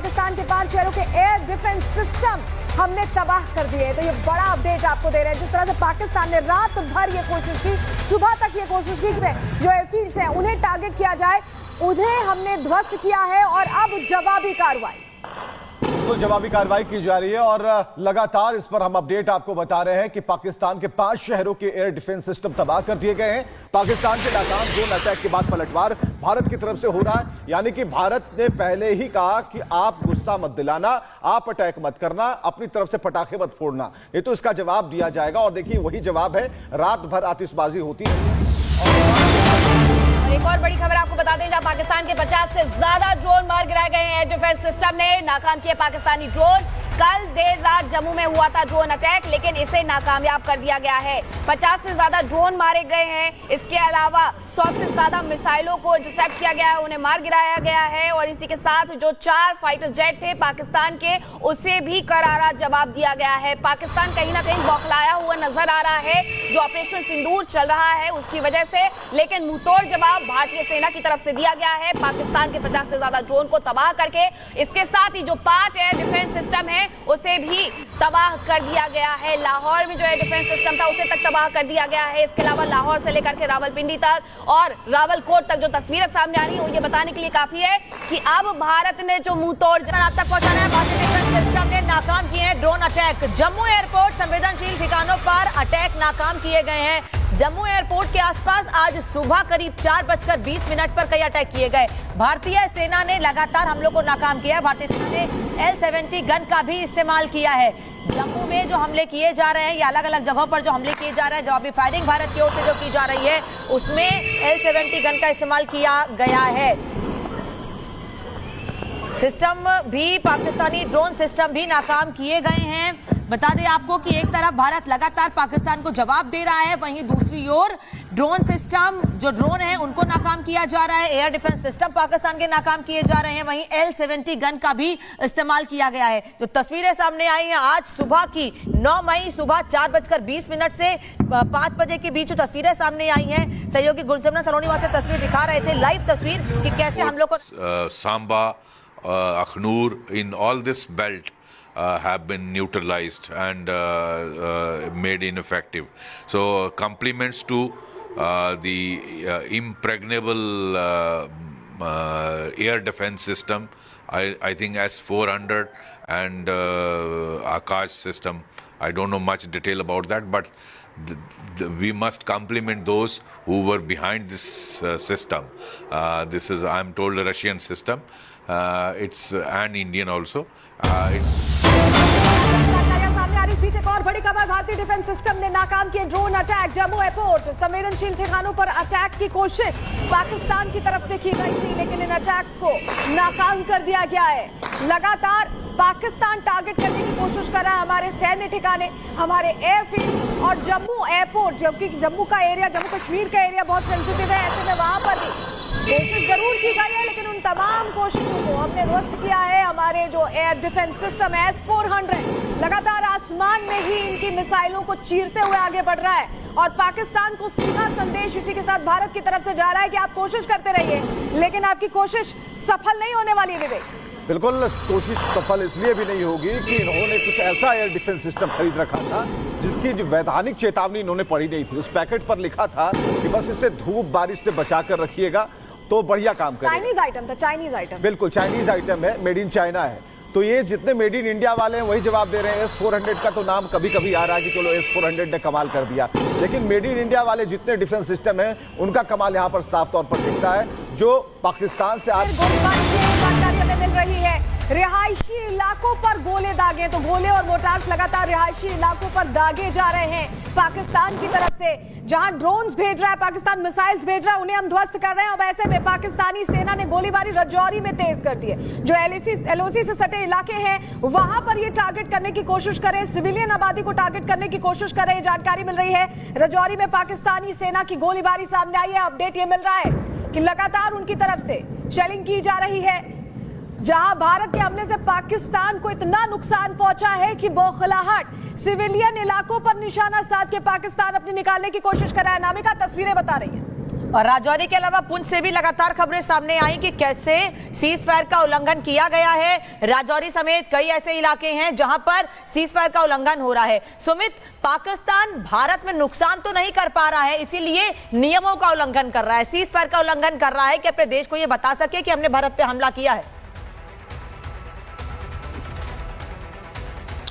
पाकिस्तान के 5 शहरों के एयर डिफेंस सिस्टम हमने तबाह कर दिए। तो ये बड़ा अपडेट आपको दे रहे हैं। जिस तरह से पाकिस्तान ने रात भर ये कोशिश की, सुबह तक ये कोशिश की कि जो एयरफील्ड्स हैं उन्हें टारगेट किया जाए, उन्हें हमने ध्वस्त किया है और अब जवाबी कार्रवाई, बिल्कुल जवाबी कार्रवाई की जा रही है। और लगातार इस पर हम अपडेट आपको बता रहे हैं कि पाकिस्तान के 5 शहरों के एयर डिफेंस सिस्टम तबाह कर दिए गए हैं। पाकिस्तान के नाकाम ड्रोन अटैक के बाद पलटवार भारत की तरफ से हो रहा है। यानी कि भारत ने पहले ही कहा कि आप गुस्सा मत दिलाना, आप अटैक मत करना, अपनी तरफ से पटाखे मत फोड़ना, ये तो इसका जवाब दिया जाएगा। और देखिए वही जवाब है, रात भर आतिशबाजी होती है। एक और बड़ी खबर आपको बता दें, जहां पाकिस्तान के 50 से ज्यादा ड्रोन मार गिराए गए हैं। एयर डिफेंस सिस्टम ने नाकाम किए पाकिस्तानी ड्रोन। कल देर रात जम्मू में हुआ था ड्रोन अटैक, लेकिन इसे नाकामयाब कर दिया गया है। 50 से ज्यादा ड्रोन मारे गए हैं। इसके अलावा 100 से ज्यादा मिसाइलों को इंटरसेप्ट किया गया है, उन्हें मार गिराया गया है। और इसी के साथ जो 4 फाइटर जेट थे पाकिस्तान के, उसे भी करारा जवाब दिया गया है। पाकिस्तान कहीं ना कहीं बौखलाया हुआ नजर आ रहा है जो ऑपरेशन सिंदूर चल रहा है उसकी वजह से, लेकिन मुंहतोड़ जवाब भारतीय सेना की तरफ से दिया गया है पाकिस्तान के 50 से ज्यादा ड्रोन को तबाह करके। इसके साथ ही जो 5 एयर डिफेंस सिस्टम है उसे भी तबाह कर दिया गया है। लाहौर में जो एयर डिफेंस सिस्टम था उसे तक तबाह कर दिया गया है। इसके अलावा लाहौर से लेकर के रावलपिंडी तक और रावलकोट तक जो तस्वीरें सामने आ रही है वो ये बताने के लिए काफी है कि अब भारत ने जो मुंहतोड़ जवाब तक पहुंचाना है। भारतीय डिफेंस सिस्टम ने नाकाम किए हैं ड्रोन अटैक। जम्मू एयरपोर्ट संवेदनशील ठिकानों पर अटैक नाकाम किए गए हैं। जम्मू एयरपोर्ट के आसपास आज सुबह करीब 4:20 पर कई अटैक किए गए। भारतीय सेना ने लगातार हमलों को नाकाम किया है। भारतीय सेना ने L-70 गन का भी इस्तेमाल किया है। जम्मू में जो हमले किए जा रहे हैं या अलग अलग जगहों पर जो हमले किए जा रहे हैं, जवाबी फायरिंग भारत की ओर से जो की जा रही है, उसमें L-70 गन का इस्तेमाल किया गया है। सिस्टम भी, पाकिस्तानी ड्रोन सिस्टम भी नाकाम किए गए हैं। बता दें आपको कि एक तरफ भारत लगातार पाकिस्तान को जवाब दे रहा है, वहीं दूसरी ओर ड्रोन सिस्टम, जो ड्रोन है उनको नाकाम किया जा रहा है। एयर डिफेंस सिस्टम पाकिस्तान के नाकाम किए जा रहे हैं, वहीं L-70 गन का भी इस्तेमाल किया गया है। जो तस्वीरें सामने आई हैं आज सुबह की, 9 मई सुबह 4:20 से 5 बजे के बीच जो तस्वीरें सामने आई हैं, सहयोगी गुलसिमरन सलोनी वहां से तस्वीर दिखा रहे थे, लाइव तस्वीर कि कैसे हम लोग को Samba, Akhnur, in all this belt have been neutralized and made ineffective. So compliments to the impregnable air defense system. I think S-400 and Akash system. I don't know much detail about that, but we must compliment those who were behind this system. This is, I'm told, a Russian system. It's an Indian also. सामने आ रही। इस बीच एक और बड़ी खबर, भारतीय defence system ने नाकाम किए ड्रोन अटैक। जम्मू एयरपोर्ट संवेदनशील ठिकानों पर अटैक की कोशिश पाकिस्तान की तरफ से की गई थी, लेकिन इन अटैक्स को नाकाम कर दिया गया है। लगातार पाकिस्तान टारगेट करने की कोशिश कर रहा है हमारे सैन्य ठिकाने, हमारे एयरफील्ड और जम्मू एयरपोर्ट, जबकि जम्मू का एरिया, जम्मू कश्मीर का एरिया बहुत सेंसिटिव है। ऐसे में वहां पर भी कोशिश जरूर की गई है, लेकिन उन तमाम कोशिशों को हमने ध्वस्त किया है। हमारे जो एयर डिफेंस सिस्टम है S-400 लगातार आसमान में ही इनकी मिसाइलों को चीरते हुए आगे बढ़ रहा है और पाकिस्तान को सीधा संदेश इसी के साथ भारत की तरफ से जा रहा है कि आप कोशिश करते रहिए, लेकिन आपकी कोशिश सफल नहीं होने वाली। विवेक, बिल्कुल कोशिश सफल इसलिए भी नहीं होगी कि इन्होंने कुछ ऐसा एयर डिफेंस सिस्टम खरीद रखा था जिसकी जो वैधानिक चेतावनी इन्होंने पढ़ी नहीं थी। उस पैकेट पर लिखा था कि बस इसे धूप बारिश से बचा कर रखिएगा तो बढ़िया काम करेगा। चाइनीज आइटम था, चाइनीज आइटम, बिल्कुल चाइनीज आइटम है, मेड इन चाइना है। तो ये जितने मेड इन इंडिया वाले हैं वही जवाब दे रहे हैं। S-400 का तो नाम कभी कभी आ रहा है कि चलो S-400 ने कमाल कर दिया, लेकिन मेड इन इंडिया वाले जितने डिफेंस सिस्टम हैं उनका कमाल यहाँ पर साफ तौर पर दिखता है, जो पाकिस्तान से आज जानकारी हमें मिल रही है। रिहायशी इलाकों पर गोले दागे, तो गोले और मोर्टार्स लगातार रिहायशी इलाकों पर दागे जा रहे हैं पाकिस्तान की तरफ से। जहां ड्रोन्स भेज रहा है पाकिस्तान, मिसाइल्स भेज रहा है, उन्हें हम ध्वस्त कर रहे हैं। अब ऐसे में पाकिस्तानी सेना ने गोलीबारी रजौरी में तेज कर दी है। जो LOC से सटे इलाके हैं वहां पर ये टारगेट करने की कोशिश कर रहे हैं, सिविलियन आबादी को टारगेट करने की कोशिश कर रहे हैं। जानकारी मिल रही है रजौरी में पाकिस्तानी सेना की गोलीबारी सामने आई है। अपडेट ये मिल रहा है कि लगातार उनकी तरफ से शेलिंग की जा रही है। जहां भारत के हमले से पाकिस्तान को इतना नुकसान पहुंचा है कि बौखलाहट, सिविलियन इलाकों पर निशाना साध के पाकिस्तान अपनी निकालने की कोशिश कर रहा है। नामिका तस्वीरें बता रही है। और राजौरी के अलावा पुंछ से भी लगातार खबरें सामने आई कि कैसे सीज फायर का उल्लंघन किया गया है। राजौरी समेत कई ऐसे इलाके हैं जहां पर सीज फायर का उल्लंघन हो रहा है। सुमित, पाकिस्तान भारत में नुकसान तो नहीं कर पा रहा है, इसीलिए नियमों का उल्लंघन कर रहा है, सीज फायर का उल्लंघन कर रहा है कि अपने देश को यह बता सके कि हमने भारत पे हमला किया है।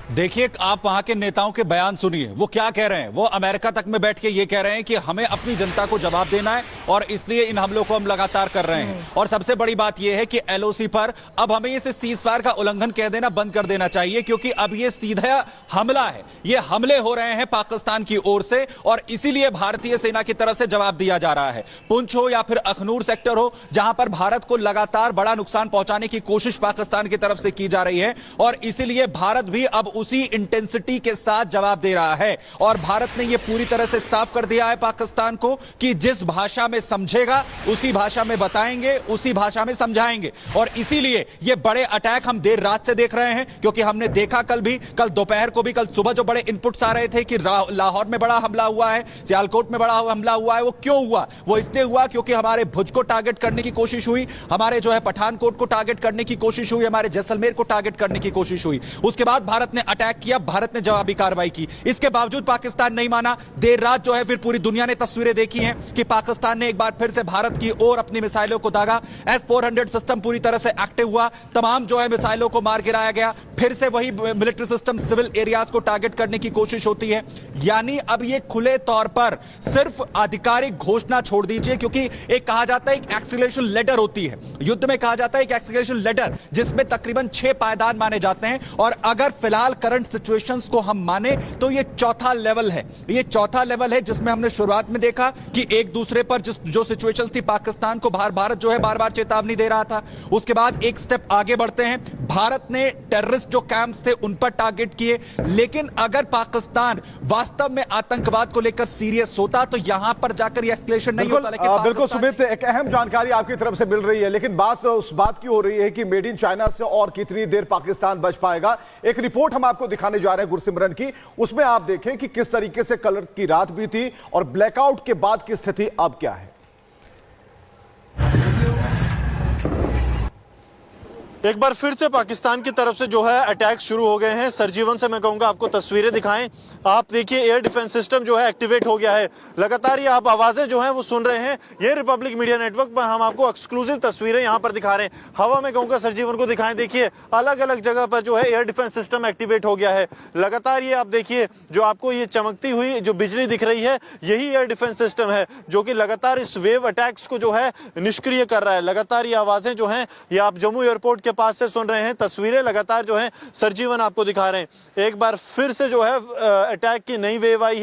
देखिए, आप वहां के नेताओं के बयान सुनिए, वो क्या कह रहे हैं। वो अमेरिका तक में बैठ के ये कह रहे हैं कि हमें अपनी जनता को जवाब देना है और इसलिए इन हमलों को हम लगातार कर रहे हैं। और सबसे बड़ी बात यह है कि एलओसी पर अब हमें इसे सीज फायर का उल्लंघन कह देना बंद कर देना चाहिए, क्योंकि अब ये सीधा हमला है। ये हमले हो रहे हैं पाकिस्तान की ओर से और इसीलिए भारतीय सेना की तरफ से जवाब दिया जा रहा है। पुंछ हो या फिर अखनूर सेक्टर हो, जहां पर भारत को लगातार बड़ा नुकसान पहुंचाने की कोशिश पाकिस्तान की तरफ से की जा रही है और इसीलिए भारत भी अब उसी इंटेंसिटी के साथ जवाब दे रहा है। और भारत ने यह पूरी तरह से साफ कर दिया है पाकिस्तान को कि जिस भाषा में समझेगा उसी भाषा में बताएंगे, उसी भाषा में समझाएंगे। और इसीलिए यह बड़े अटैक हम देर रात से देख रहे हैं, क्योंकि हमने देखा कल दोपहर को भी, कल सुबह जो बड़े इनपुट्स आ रहे थे कि लाहौर में बड़ा हमला हुआ है, सियालकोट में बड़ा हमला हुआ है। वो क्यों हुआ? वो इसलिए हुआ क्योंकि हमारे भुज को टारगेट करने की कोशिश हुई, हमारे जो है पठानकोट को टारगेट करने की कोशिश हुई, हमारे जैसलमेर को टारगेट करने की कोशिश हुई। उसके बाद भारत ने अटैक किया, भारत ने जवाबी कार्रवाई की। इसके बावजूद पाकिस्तान नहीं माना। देर रात जो है फिर पूरी दुनिया ने तस्वीरें देखी हैं कि पाकिस्तान ने एक बार फिर से भारत की ओर अपनी मिसाइलों को दागा। S-400 सिस्टम पूरी तरह से एक्टिव हुआ, तमाम जो है मिसाइलों को मार गिराया गया। फिर से वही मिलिट्री सिस्टम सिविल एरियाज को टारगेट करने की कोशिश होती है। यानी अब ये खुले तौर पर सिर्फ आधिकारिक घोषणा छोड़ दीजिए, क्योंकि एक कहा जाता है एक एक्सीलरेशन लेटर होती है युद्ध में, कहा जाता है एक एक्सीलरेशन लेटर जिसमें तकरीबन 6 पायदान माने जाते हैं। और अगर फिलहाल करंट सिचुएशंस को हम माने तो ये चौथा लेवल है। ये चौथा लेवल है जिसमें हमने शुरुआत में देखा कि एक दूसरे पर जो सिचुएशंस थी, पाकिस्तान को भारत जो है बार बार चेतावनी दे रहा था। उसके बाद एक स्टेप आगे बढ़ते हैं, भारत ने टेररिस्ट जो कैंप्स थे उन पर टारगेट किए। लेकिन अगर पाकिस्तान वास्तव में आतंकवाद को लेकर सीरियस होता तो यहां पर जाकर ये एस्केलेशन नहीं होता। लेकिन बिल्कुल सुमित, एक अहम जानकारी आपकी तरफ से मिल रही है, लेकिन बात उस बात की हो रही है कि मेड इन चाइना से और कितनी देर पाकिस्तान बच पाएगा। एक रिपोर्ट हम आपको दिखाने जा रहे हैं गुरसिमरन की, उसमें आप देखें कि किस तरीके से कलर की रात भी थी और ब्लैकआउट के बाद की स्थिति अब क्या है। एक बार फिर से पाकिस्तान की तरफ से जो है अटैक शुरू हो गए हैं। सरजीवन से मैं कहूंगा आपको तस्वीरें दिखाएं। आप देखिए एयर डिफेंस सिस्टम जो है एक्टिवेट हो गया है। लगातार ये आप आवाजें जो हैं वो सुन रहे हैं। ये रिपब्लिक मीडिया नेटवर्क पर हम आपको एक्सक्लूसिव तस्वीरें यहां पर दिखा रहे हैं। हवा में कहूंगा सरजीवन को दिखाएं, देखिए अलग अलग जगह पर जो है एयर डिफेंस सिस्टम एक्टिवेट हो गया है। लगातार ये आप देखिए जो आपको ये चमकती हुई जो बिजली दिख रही है, यही एयर डिफेंस सिस्टम है जो कि लगातार इस वेव अटैक्स को जो है निष्क्रिय कर रहा है। लगातार ये आवाजें जो हैं ये आप जम्मू एयरपोर्ट के पास से सुन रहे हैं। तस्वीरें लगातार जो है सरजीवन आपको दिखा रहे हैं। एक बार फिर से जो है अटैक की नई वेव आई है।